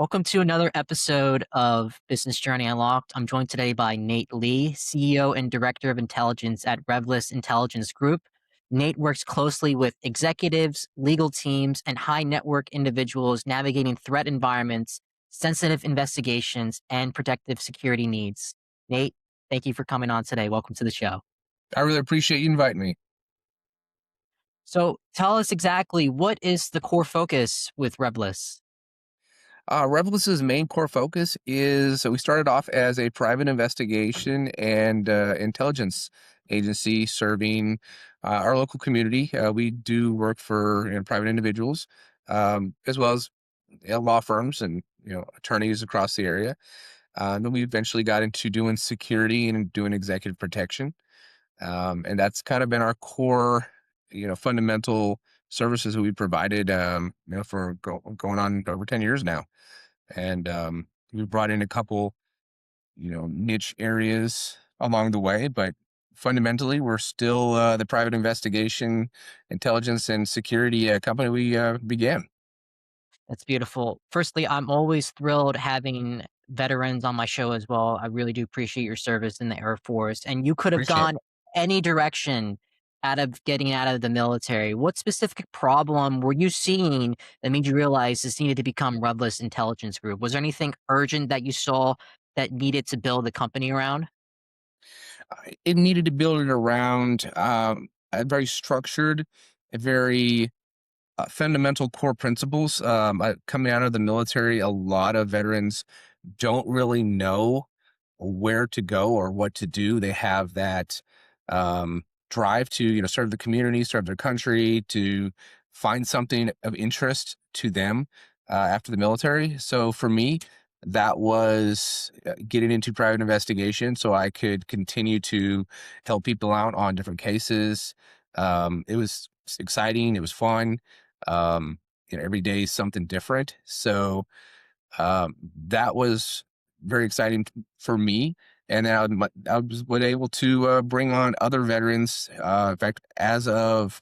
Welcome to another episode of Business Journey Unlocked. I'm joined today by Nate Lee, CEO and Director of Intelligence at RevList Intelligence Group. Nate works closely with executives, legal teams, and high network individuals navigating threat environments, sensitive investigations, and protective security needs. Nate, thank you for coming on today. Welcome to the show. I really appreciate you inviting me. So tell us exactly what is the core focus with RevList? RevList's main core focus is we started off as a private investigation and intelligence agency serving our local community. We do work for private individuals as well as law firms and attorneys across the area. And then we eventually got into doing security and doing executive protection. And that's kind of been our core, fundamental services that we provided, for going on over 10 years now. And we brought in a couple, niche areas along the way, but fundamentally, we're still the private investigation, intelligence, and security company we began. That's beautiful. Firstly, I'm always thrilled having veterans on my show as well. I really do appreciate your service in the Air Force. And you could have Appreciate it. gone any direction out of getting out of the military. What specific problem were you seeing that made you realize this needed to become RevList Intelligence Group? Was there anything urgent that you saw that needed to build the company around? It needed to build it around a very structured, a very fundamental core principles. Coming out of the military, a lot of veterans don't really know where to go or what to do. They have that drive to, serve the community, serve their country, to find something of interest to them after the military. So for me, that was getting into private investigation so I could continue to help people out on different cases. It was exciting. It was fun. Um, every day is something different. So that was very exciting for me. And then I was able to bring on other veterans. In fact, as of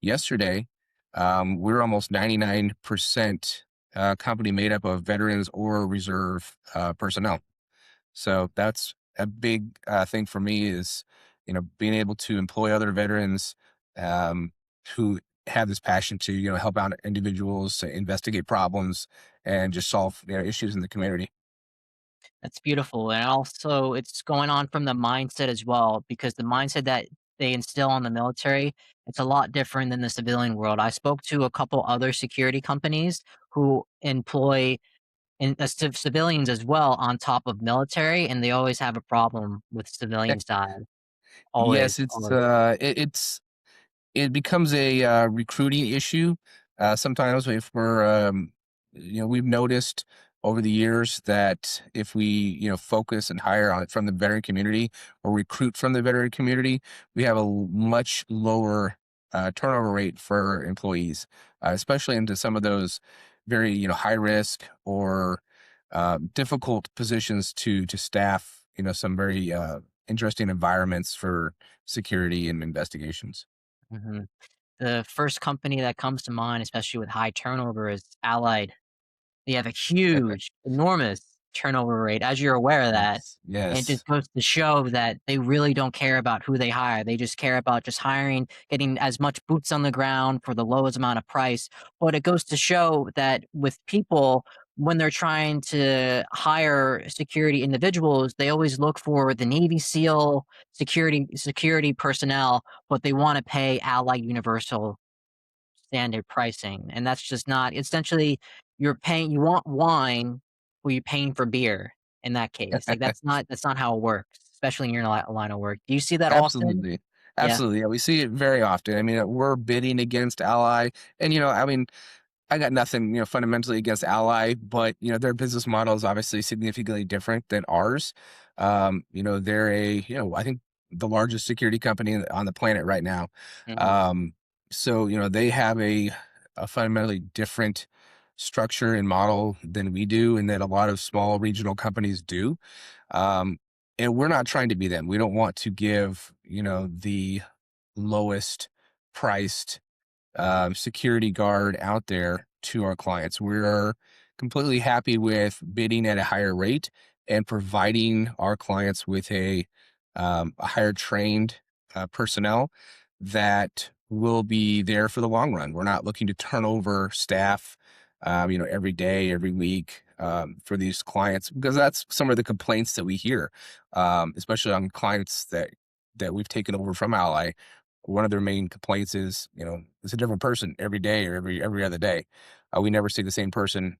yesterday, we're almost 99% company made up of veterans or reserve personnel. So that's a big thing for me is, being able to employ other veterans um, who have this passion to, help out individuals, investigate problems, and just solve issues in the community. That's beautiful, and also it's going on from the mindset as well, because the mindset that they instill on the military, it's a lot different than the civilian world. I spoke to a couple other security companies who employ civilians as well on top of military, and they always have a problem with civilian side. Yes, Always, it's always. it becomes a recruiting issue. Sometimes if we've noticed over the years that if we, focus and hire on it from the veteran community or recruit from the veteran community, we have a much lower turnover rate for employees, especially into some of those very, high risk or difficult positions to staff, some very interesting environments for security and investigations. Mhm. The first company that comes to mind, especially with high turnover, is Allied. They have a huge, enormous turnover rate, as you're aware of that. Yes. And it just Yes. goes to show that they really don't care about who they hire. They just care about just hiring, getting as much boots on the ground for the lowest amount of price. But it goes to show that with people, when they're trying to hire security individuals, they always look for the Navy SEAL security personnel, but they want to pay Allied Universal standard pricing, and that's just not essentially you want wine, well, you're paying for beer in that case. Like, that's not how it works, especially in your line of work. Do you see that often? Absolutely. Yeah. Absolutely. Yeah, we see it very often. I mean, we're bidding against Ally, and I mean, I got nothing, fundamentally against Ally, but their business model is obviously significantly different than ours. They're I think the largest security company on the planet right now. Mhm. Um, so they have a fundamentally different structure and model than we do, and that a lot of small regional companies do. Um, and we're not trying to be them. We don't want to give the lowest priced security guard out there to our clients. We're completely happy with bidding at a higher rate and providing our clients with a higher trained personnel that will be there for the long run. We're not looking to turn over staff, every day, every week for these clients because that's some of the complaints that we hear, especially on clients that we've taken over from Ally. One of their main complaints is, it's a different person every day or every other day. We never see the same person,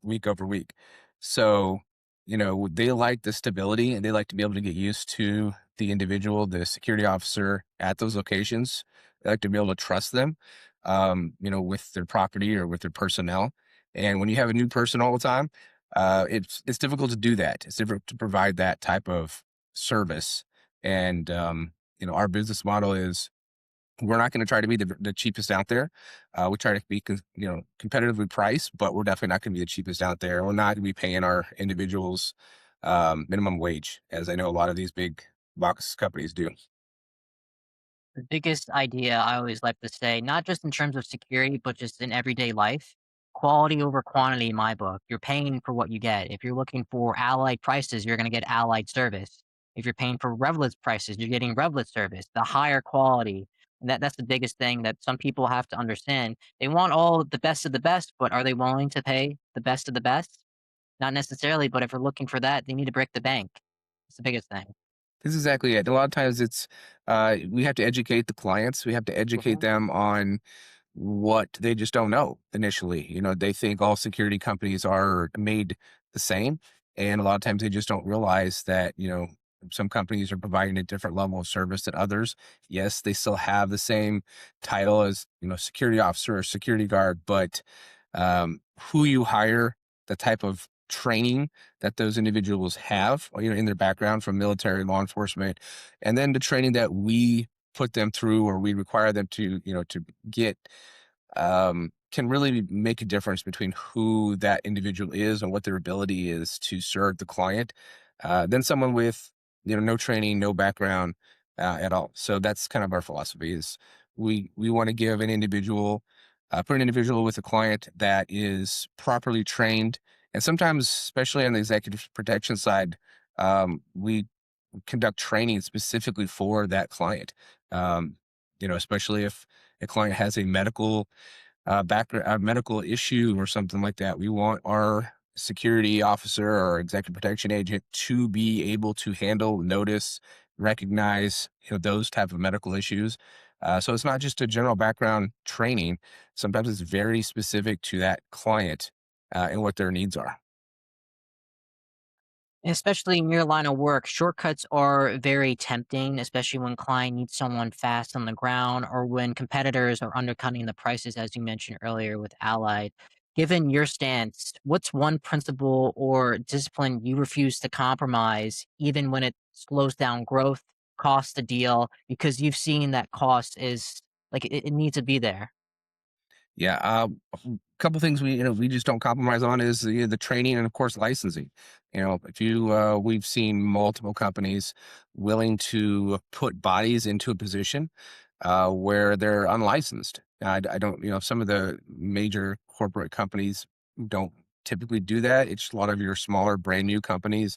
week over week. So, they like the stability and they like to be able to get used to the individual, the security officer at those locations. They like to be able to trust them, with their property or with their personnel. And when you have a new person all the time, it's difficult to do that. It's difficult to provide that type of service. And our business model is we're not going to try to be the cheapest out there. We try to be competitively priced, but we're definitely not going to be the cheapest out there. We're not going to be paying our individuals minimum wage, as I know a lot of these big box companies do. The biggest idea I always like to say, not just in terms of security, but just in everyday life, quality over quantity in my book. You're paying for what you get. If you're looking for allied prices, you're going to get allied service. If you're paying for RevList prices, you're getting RevList service, the higher quality. And that's the biggest thing that some people have to understand. They want all the best of the best, but are they willing to pay the best of the best? Not necessarily, but if we're looking for that, they need to break the bank. It's the biggest thing. This is exactly it. A lot of times we have to educate the clients. We have to educate Mhm. them on what they just don't know initially. They think all security companies are made the same. And a lot of times they just don't realize that, some companies are providing a different level of service than others. Yes, they still have the same title as, security officer or security guard, but who you hire, the type of training that those individuals have, in their background from military, law enforcement, and then the training that we put them through or we require them to get can really make a difference between who that individual is and what their ability is to serve the client than someone with no training, no background at all. So that's kind of our philosophy is we want to give an individual put an individual with a client that is properly trained, and sometimes especially on the executive protection side, we conduct training specifically for that client. um, especially if a client has a background, a medical issue or something like that. We want our security officer or executive protection agent to be able to handle, notice, recognize, those type of medical issues. So it's not just a general background training. Sometimes it's very specific to that client and what their needs are. Especially in your line of work, shortcuts are very tempting, especially when client needs someone fast on the ground or when competitors are undercutting the prices, as you mentioned earlier with Allied. Given your stance, what's one principle or discipline you refuse to compromise, even when it slows down growth, costs the deal, because you've seen that cost is like it needs to be there? Yeah, a couple things we just don't compromise on is the training and of course licensing. If you we've seen multiple companies willing to put bodies into a position where they're unlicensed. I don't, some of the major corporate companies don't typically do that. It's a lot of your smaller brand new companies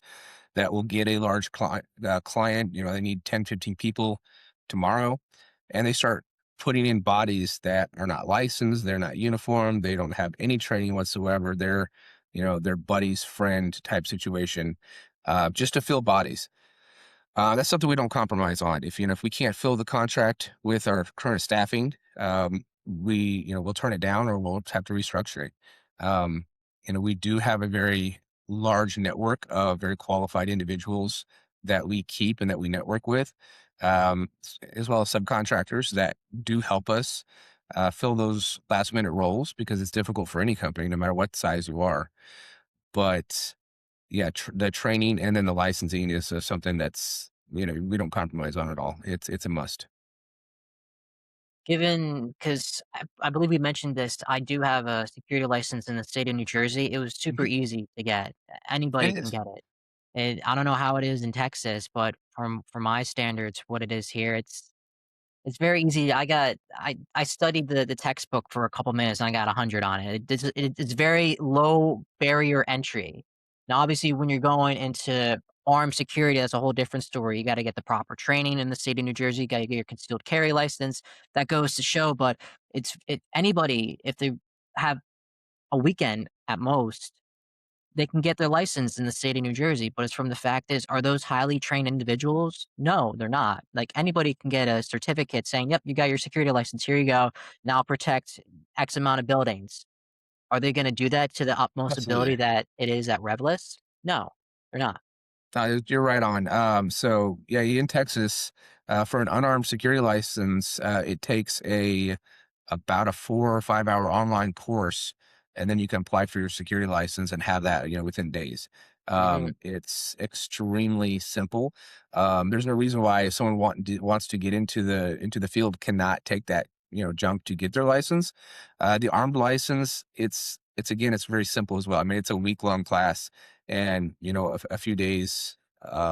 that will get a large client. They need 10, 15 people tomorrow, and they start putting in bodies that are not licensed, they're not uniformed, they don't have any training whatsoever. They're, their buddy's friend type situation, just to fill bodies. That's something we don't compromise on. If we can't fill the contract with our current staffing, we'll turn it down or we'll have to restructure it. We do have a very large network of very qualified individuals that we keep and that we network with, as well as subcontractors that do help us fill those last minute roles because it's difficult for any company, no matter what size you are. But yeah, the training and then the licensing is something that's we don't compromise on at all. It's a must. Given, because I believe we mentioned this, I do have a security license in the state of New Jersey. It was super Mhm. easy to get. Anybody It can is. get it. I don't know how it is in Texas, but from my standards, what it is here, It's very easy. I studied the textbook for a couple minutes and I got 100 on it. It's very low barrier entry. Now, obviously, when you're going into armed security, that's a whole different story. You gotta get the proper training in the state of New Jersey, you gotta get your concealed carry license. That goes to show, but anybody, if they have a weekend at most, they can get their license in the state of New Jersey, but it's from the fact is, are those highly trained individuals? No, they're not. Like, anybody can get a certificate saying, "Yep, you got your security license. Here you go. Now protect X amount of buildings." Are they gonna do that to the utmost ability Absolutely. that it is at RevList? No, they're not. You're right on. So yeah, in Texas, for an unarmed security license, it takes about a 4 or 5 hour online course, and then you can apply for your security license and have that, within days. Mhm. It's extremely simple. There's no reason why someone wants to get into the field cannot take that, jump to get their license. The armed license, it's again, it's very simple as well. I mean, it's a week-long class and, a few days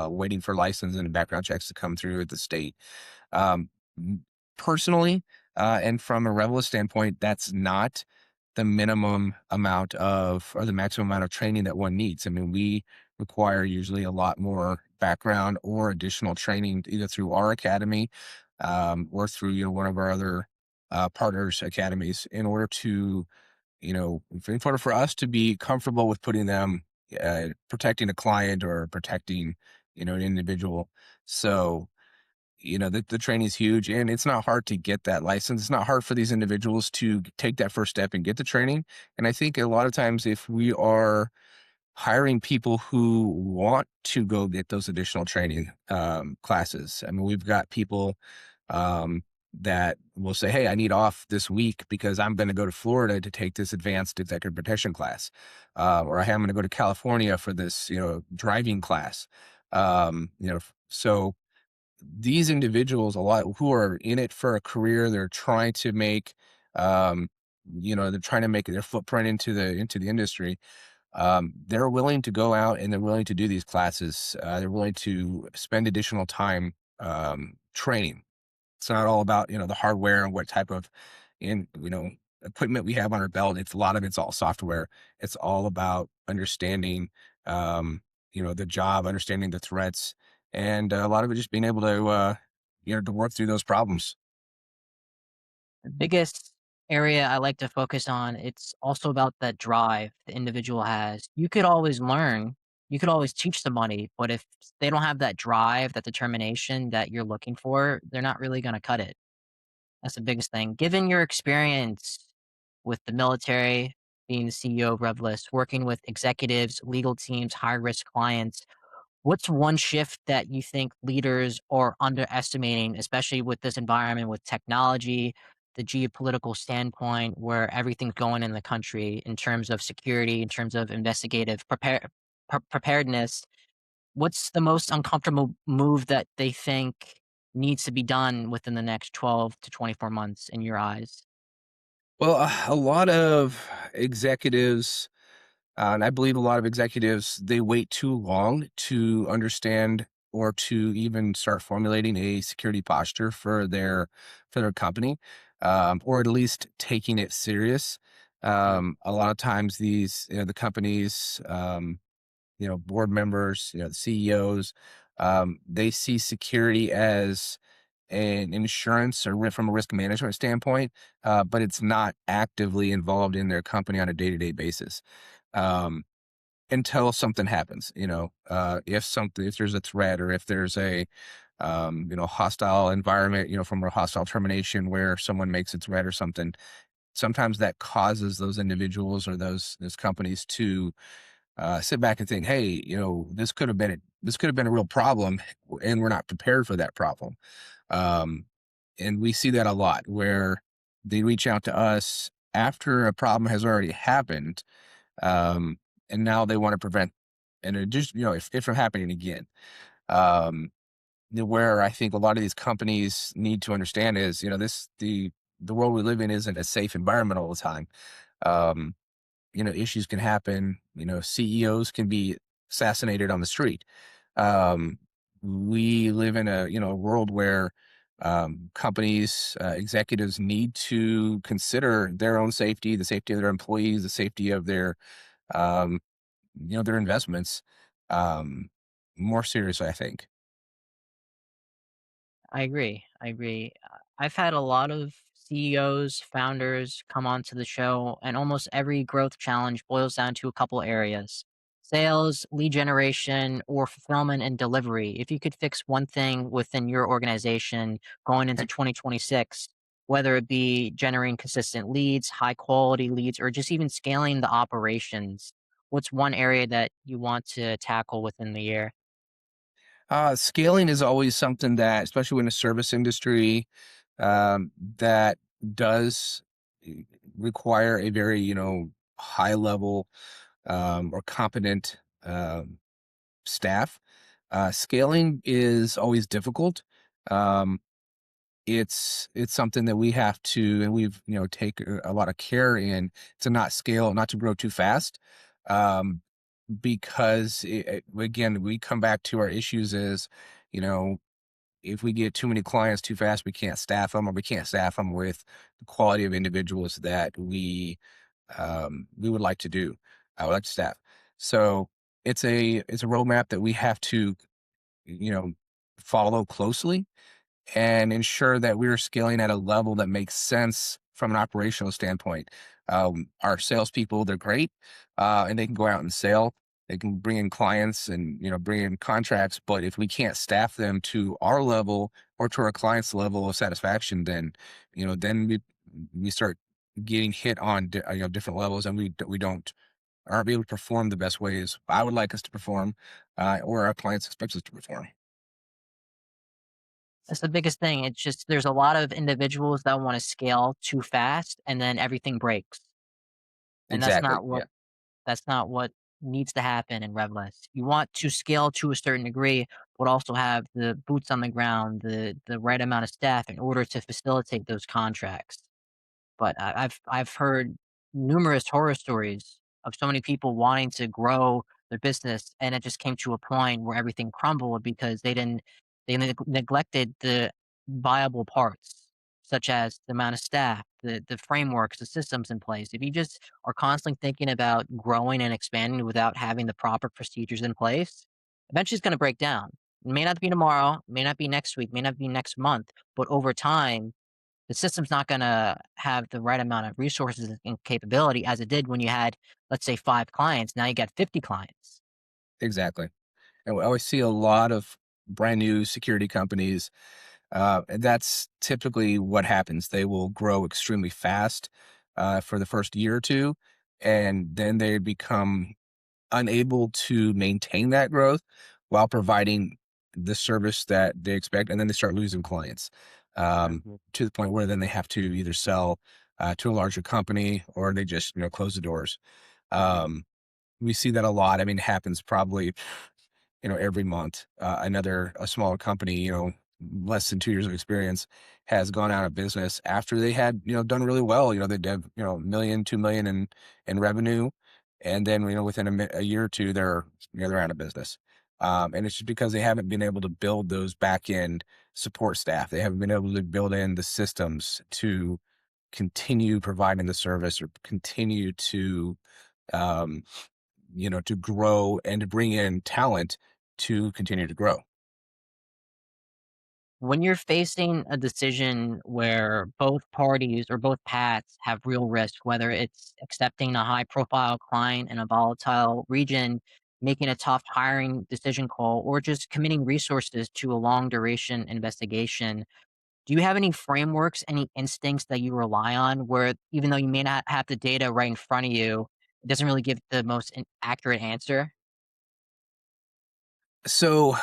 waiting for license and background checks to come through at the state. Um, Personally, and from a Revelist standpoint, that's not the minimum amount of or the maximum amount of training that one needs. I mean, we require usually a lot more background or additional training either through our academy, or through, one of our other partners academies in order to, in order for us to be comfortable with putting them, protecting a client or protecting, an individual. So, the training is huge and it's not hard to get that license. It's not hard for these individuals to take that first step and get the training. And I think a lot of times if we are hiring people who want to go get those additional training classes. I mean, we've got people um, that will say, "Hey, I need off this week because I'm going to go to Florida to take this advanced executive protection class, or hey, I'm going to go to California for this, driving class." So these individuals, a lot who are in it for a career, they're trying to make, um, they're trying to make their footprint into the industry, they're willing to go out and they're willing to do these classes. They're willing to spend additional time training. It's not all about the hardware and what type of in equipment we have on our belt. It's a lot of it's all software. It's all about understanding the job, understanding the threats, and a lot of it just being able to to work through those problems. The biggest area I like to focus on, it's also about that drive the individual has. You could always learn, you could always teach somebody, but if they don't have that drive, that determination that you're looking for, they're not really gonna cut it. That's the biggest thing. Given your experience with the military, being the CEO of Revlist, working with executives, legal teams, high risk clients, what's one shift that you think leaders are underestimating, especially with this environment with technology, the geopolitical standpoint where everything's going in the country in terms of security, in terms of investigative preparedness? What's the most uncomfortable move that they think needs to be done within the next 12 to 24 months in your eyes? Well, a lot of executives, and I believe a lot of executives, they wait too long to understand or to even start formulating a security posture for their company, or at least taking it serious. A lot of times, the companies, board members, the CEOs, they see security as an insurance or from a risk management standpoint, but it's not actively involved in their company on a day-to-day basis. Um, until something happens, if there's a threat or if there's a hostile environment, from a hostile termination where someone makes a threat or something, sometimes that causes those individuals or those companies to sit back and think, hey, this could have been a real problem, and we're not prepared for that problem. Um, and we see that a lot where they reach out to us after a problem has already happened, um, and now they want to prevent and it just if from happening again. Um, where I think a lot of these companies need to understand is the world we live in isn't a safe environment all the time. Um, issues can happen. CEOs can be assassinated on the street. Um, we live in a world where Companies, executives need to consider their own safety, the safety of their employees, the safety of their, um, their investments, um, more seriously, I think. I agree. I agree. I've had a lot of CEOs, founders come onto the show, and almost every growth challenge boils down to a couple areas: sales, lead generation, or fulfillment and delivery. If you could fix one thing within your organization going into 2026, whether it be generating consistent leads, high quality leads, or just even scaling the operations, what's one area that you want to tackle within the year? Scaling is always something that, especially in the service industry, that does eh, require a very, high level or competent staff. Scaling is always difficult. Um, it's something that we have to, and we've take a lot of care in to not scale, not to grow too fast. Um, because again, we come back to our issues is, you know, if we get too many clients too fast, we can't staff them, or we can't staff them with the quality of individuals that we would like to do. I would like to staff. So it's a roadmap that we have to, you know, follow closely and ensure that we're scaling at a level that makes sense from an operational standpoint. Our salespeople, they're great, and they can go out and sell. They can bring in clients and bring in contracts. But if we can't staff them to our level or to our clients' level of satisfaction, then we start getting hit on different levels, and we don't aren't able to perform the best ways I would like us to perform, or our clients expect us to perform. That's the biggest thing. It's just there's a lot of individuals that wanna scale too fast, and then everything breaks, and Exactly. Yeah. that's not what needs to happen in RevList. You want to scale to a certain degree, but also have the boots on the ground, the right amount of staff in order to facilitate those contracts. But I've heard numerous horror stories of so many people wanting to grow their business, and it just came to a point where everything crumbled because they neglected the viable parts, such as the amount of staff, the frameworks, the systems in place. If you just are constantly thinking about growing and expanding without having the proper procedures in place, eventually it's going to break down. It may not be tomorrow, may not be next week, may not be next month, but over time the system's not gonna have the right amount of resources and capability as it did when you had, let's say, 5 clients, now you got 50 clients. Exactly. And we always see a lot of brand new security companies. And that's typically what happens. They will grow extremely fast for the first year or two, and then they become unable to maintain that growth while providing the service that they expect. And then they start losing clients to the point where then they have to either sell to a larger company, or they just, close the doors. Um, we see that a lot. I mean, it happens probably every month. A smaller company, less than 2 years of experience, has gone out of business after they had, done really well. They'd have, 1 million, 2 million in revenue. And then, within a year or two, they're out of business. And it's just because they haven't been able to build those back end support staff. They haven't been able to build in the systems to continue providing the service, or continue um, to grow and to bring in talent to continue to grow. When you're facing a decision where both parties or both paths have real risk, whether it's accepting a high profile client in a volatile region, making a tough hiring decision call, or just committing resources to a long duration investigation, do you have any frameworks, any instincts that you rely on where even though you may not have the data right in front of you, it doesn't really give the most accurate answer? So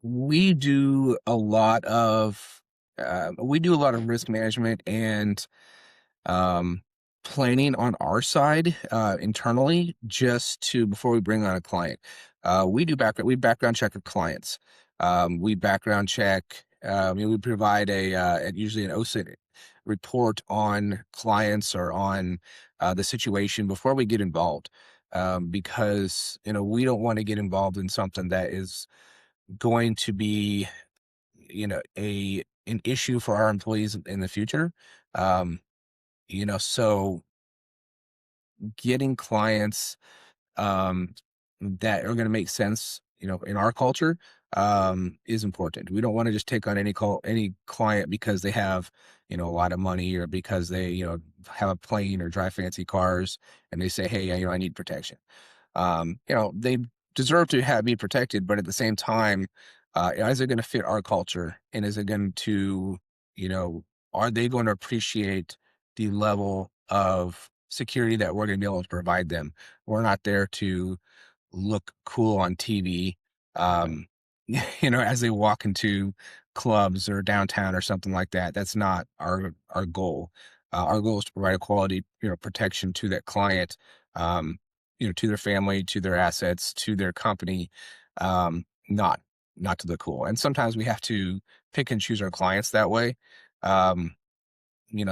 we do a lot of risk management and um, planning on our side internally, just to before we bring on a client. We background check our clients. We background check. We provide usually an OSINT report on clients, or on the situation before we get involved, because we don't want to get involved in something that is going to be a an issue for our employees in the future. Um, so getting clients um, that are going to make sense, in our culture, is important. We don't want to just take on any client because they have, a lot of money or because they, have a plane or drive fancy cars and they say, hey, I need protection. They deserve to be protected, but at the same time, is it going to fit our culture? And is it going to, you know, are they going to appreciate the level of security that we're going to be able to provide them? We're not there to look cool on TV, um, as they walk into clubs or downtown or something like that. That's not our goal. Our goal is to provide a quality, protection to that client, um, to their family, to their assets, to their company, not to look cool. And sometimes we have to pick and choose our clients that way. Um,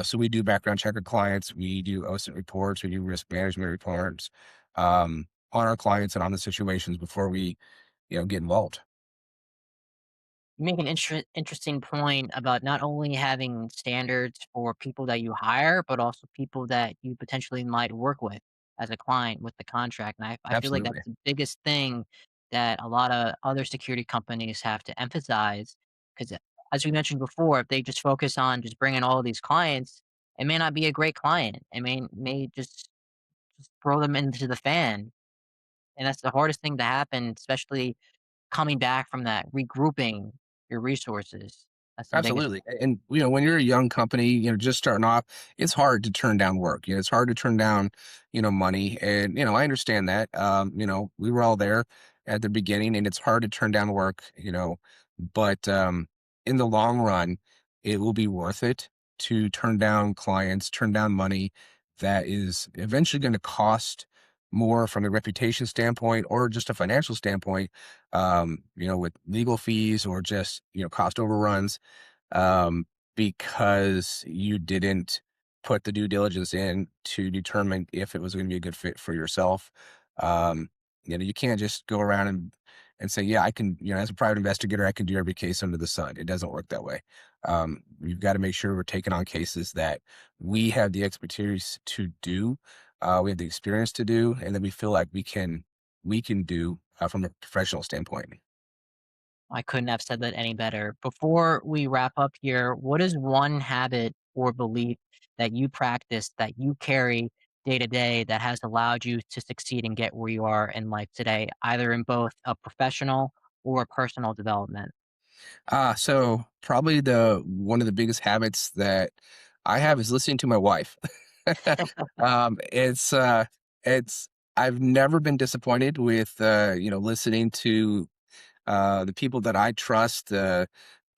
so we do background check our clients, we do OSINT reports, we do risk management reports, on our clients and on the situations before we, get involved. You make an interesting point about not only having standards for people that you hire, but also people that you potentially might work with as a client with the contract. And I feel like that's Absolutely. the biggest thing that a lot of other security companies have to emphasize. Because as we mentioned before, if they just focus on just bringing all of these clients, it may not be a great client. It may just throw them into the fan. And that's the hardest thing to happen, especially coming back from that, regrouping your resources. That's the biggest Absolutely. And, when you're a young company, just starting off, it's hard to turn down work. It's hard to turn down, money. And, I understand that. We were all there at the beginning and it's hard to turn down work, but in the long run, it will be worth it to turn down clients, turn down money that is eventually going to cost more from a reputation standpoint or just a financial standpoint, with legal fees or just, cost overruns, um, because you didn't put the due diligence in to determine if it was going to be a good fit for yourself. Um, you can't just go around and say, yeah, I can, as a private investigator, I can do every case under the sun. It doesn't work that way. We've got to make sure we're taking on cases that we have the expertise to do, we have the experience to do, and that we feel like we can do from a professional standpoint. I couldn't have said that any better. Before we wrap up here, what is one habit or belief that you practice that you carry day to day that has allowed you to succeed and get where you are in life today, either in both a professional or personal development? So probably the one of the biggest habits that I have is listening to my wife. um, it's uh, it's I've never been disappointed with listening to the people that I trust, the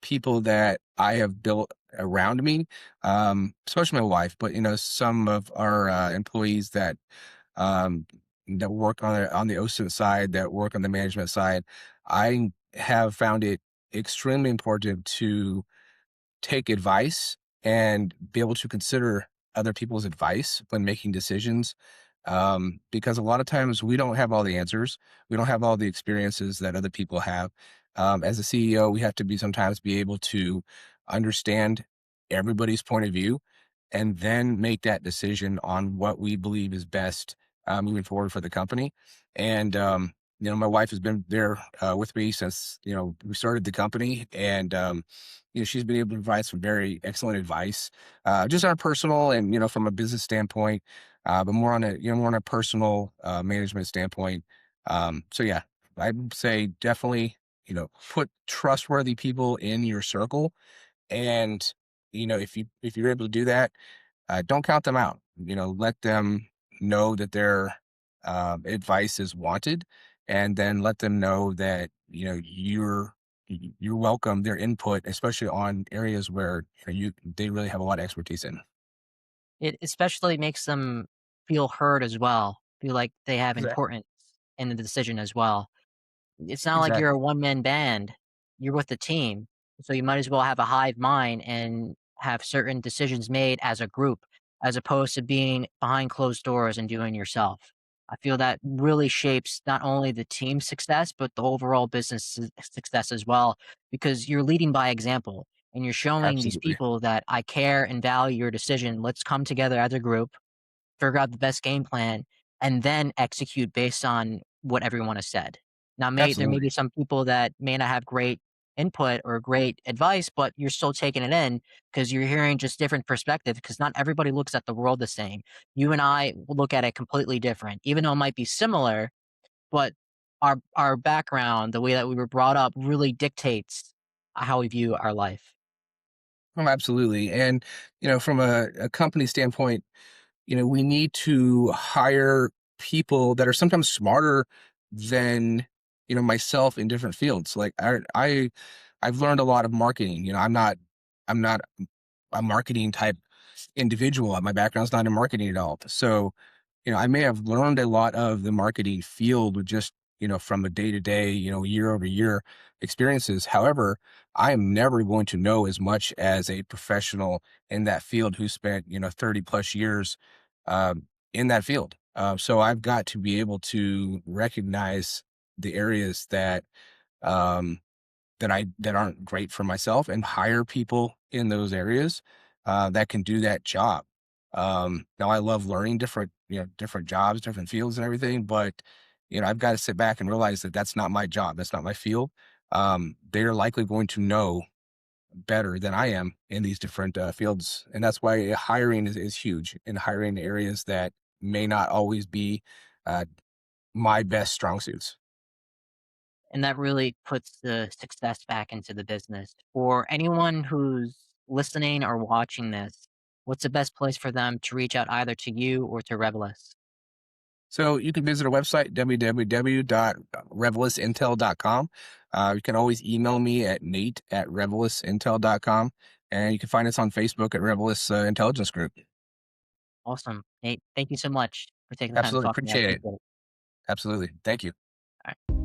people that I have built around me, especially my wife, but some of our employees um, that work on the OSINT side, that work on the management side. I have found it extremely important to take advice and be able to consider other people's advice when making decisions. Because a lot of times we don't have all the answers. We don't have all the experiences that other people have. As a CEO, we have to sometimes be able to understand everybody's point of view and then make that decision on what we believe is best moving forward for the company. And my wife has been there with me since we started the company, and she's been able to provide some very excellent advice, just on a personal and from a business standpoint, but more on a personal management standpoint. So yeah, I'd say definitely put trustworthy people in your circle, and if you're able to do that, don't count them out. Let them know that their advice is wanted, and then let them know that you're welcome their input, especially on areas where they really have a lot of expertise in. It especially makes them feel heard as well, feel like they have Exactly. importance in the decision as well. It's not like you're a Exactly. one-man band, you're with the team, so you might as well have a hive mind and have certain decisions made as a group, as opposed to being behind closed doors and doing yourself. I feel that really shapes not only the team's success, but the overall business success as well, because you're leading by example and you're showing these Absolutely. people that I care and value your decision. Let's come together as a group, figure out the best game plan, and then execute based on what everyone has said. Now, there may Absolutely. be some people that may not have great input or great advice, but you're still taking it in because you're hearing just different perspectives. Because not everybody looks at the world the same. You and I will look at it completely different, even though it might be similar. But our background, the way that we were brought up, really dictates how we view our life. Oh, absolutely. And, from a company standpoint, we need to hire people that are sometimes smarter than, myself in different fields. Like I've learned a lot of marketing. I'm not a marketing type individual. My background's not in marketing at all. So, I may have learned a lot of the marketing field with just, from a day to day, year over year experiences. However, I am never going to know as much as a professional in that field who spent, 30 plus years in that field. So I've got to be able to recognize the areas um, that aren't great for myself and hire people in those areas that can do that job. Now I love learning different jobs, different fields and everything, but I've got to sit back and realize that that's not my job. That's not my field. They're likely going to know better than I am in these different fields. And that's why hiring is huge, and hiring areas that may not always be uh, my best strong suits. And that really puts the success back into the business. For anyone who's listening or watching this, what's the best place for them to reach out either to you or to Revlist? So you can visit our website, www.revlistintel.com. You can always email me at nate@revlistintel.com. And you can find us on Facebook at RevList Intelligence Group. Awesome. Nate, thank you so much for taking the time to Absolutely. talk to me. I Appreciate it. appreciate it. Absolutely. Thank you. All right.